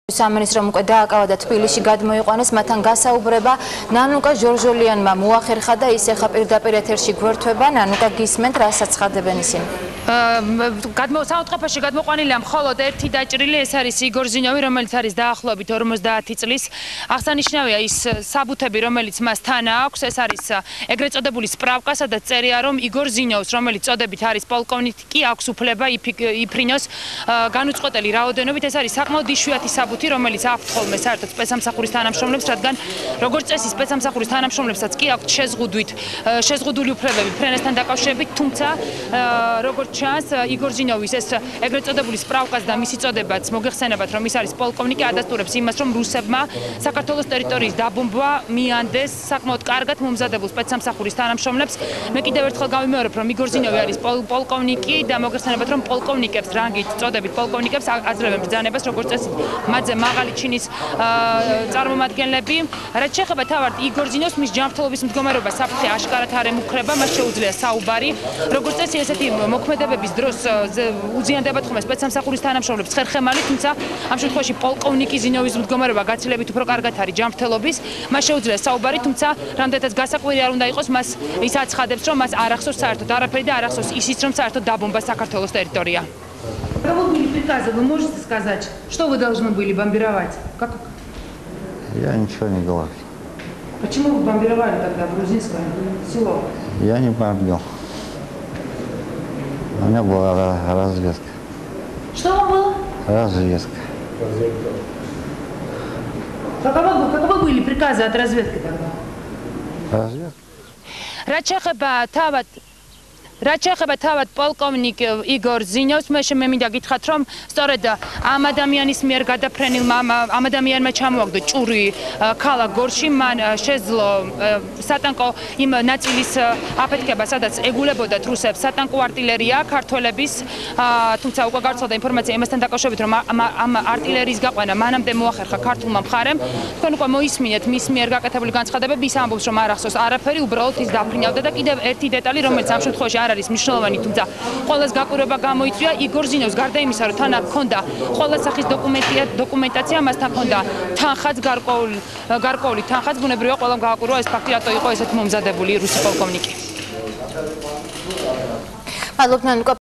სამინისტრომ უკვე დააკავა და თბილისში გადმოიყვანეს მათთან გასაუბრება ნანუკა ჟორჟოლიანმა მოახერხა და ის ეხა პირდაპირ ეთერში გვერდება. ნანუკა, გისმენთ, რასაც ცხადებენ ისინი? საუნდტრაფაში გადმოყვანილია მხოლოდ ერთი დაჭრილი, ეს არის იგორ ზინოვი, რომელიც არის დაახლოებით 50 წლის. აღსანიშნავია ის საბუთები, რომელიც მას თან აქვს, ეს არის ეგრეთ წოდებული სპრავკა, სადაც წერია, რომ იგორ ზინოვს, რომელიც წოდებით არის პოლკოვნიკი, აქვს უფლება იფრინოს განუწყვეტელი რაოდენობით. ეს არის საკმაოდ იშვიათი საბუთი, რომელიც აქვთ ხოლმე საერთოდ სპეცსამსახურის თანამშრომლებს, რადგან როგორც წესი სპეცსამსახურის თანამშრომლებსაც კი აქვთ შეზღუდული უფლებები ფრენესთან დაკავშირებით, თუმცა როგორც ჩანს, იგორ ზინოვის ეს ეგრეთ წოდებული სპრავკაც და მისი წოდებაც მოგეხსენებათ, რომ ის არის პოლკოვნიკი, ადასტურებს იმას, რომ რუსებმა საქართველოს ტერიტორიის დაბომბვა მიანდეს საკმაოდ კარგად მომზადებულ სპეცსამსახურის თანამშრომლებს. მე კიდევ ერთხელ გავიმეორებ, რომ იგორ ზინოვი არის პოლკოვნიკი და მოგეხსენებათ, რომ პოლკოვნიკებს რანგით წოდებით პოლკოვნიკებს აძლევენ ბრძანებას, როგორც წესი მათზე მაღალი ჩინის წარმომადგენლები. რაც შეეხება თავად იგორ ზინოვს, მის ჯანმრთელობის მდგომარეობა საფრთხე აშკარად არ ემუქრება, მას შეუძლია საუბარი. როგორც წესი ესეთი მოქმედებების დროს უზიანდებათ ხოლმე სპეცსამსახურის თანამშრომლებს ხერხემალი, თუმცა ამ შემთხვევაში პოლკოვნიკი ზინოვის მდგომარეობა გაცილებით უფრო კარგად არის ჯანმრთელობის, მას შეუძლია საუბარი, თუმცა რამდენადაც გასაკვირი არ უნდა იყოს, მას ის აცხადებს, რომ მას არ ახსოვს საერთოდ არაფერი და არ ახსოვს ისიც, რომ საერთოდ დაბომბა საქართველოს ტერიტორია. Кого были приказы? Вы можете сказать, что вы должны были бомбировать? Как? Я ничего не говорю. Почему вы бомбировали тогда грузинское село? Я не бомбил. У меня была разведка. Что вам было? Разведка. Каковы были приказы от разведки тогда? Разведка? რაც შეეხება თავად პოლკოვნიკ იგორ ზინოვს, მე მინდა გითხრათ, რომ სწორედ ამ ადამიანის მიერ გადაფრენილმა ამ ადამიანმა ჩამოაგდო ჭური ქალაქ გორში, მან შეძლო სატანკო იმ ნაწილის აფეთქება, სადაც ეგულებოდათ რუსებს სატანკო артиლერია ქართველების, თუმცა უკვე გავრცელდა ინფორმაცია იმასთან დაკავშირებით, რომ ამ артиლერიის გაყვანა მანამდე მოახერხა ქართულმა მხარემ. თქვენ უკვე მოისმინეთ მის მიერ გაკეთებული განცხადებები, ის ამბობს, რომ არ ახსოვს არაფერი, უბრალოდ ის დაფრინავდა და კიდევ ერთი დეტალი, რომელიც ამ შემთხვევაში არ არის მნიშვნელოვანი, თუმცა ყოველს გაკვირვება გამოიწვია იგორ ზინოვს, გარდა იმისა, რომ თან ჰქონდა ყველა სახის დოკუმენტაცია, მასთან ჰქონდა თანხაც, გარკვეული თანხაც, ბუნებრივია ყველამ გააკვირვა ეს ფაქტი, რატო იყო ესეთი მომზადებული რუსი პოლკოვნიკი. მადლობ, ნანუკა.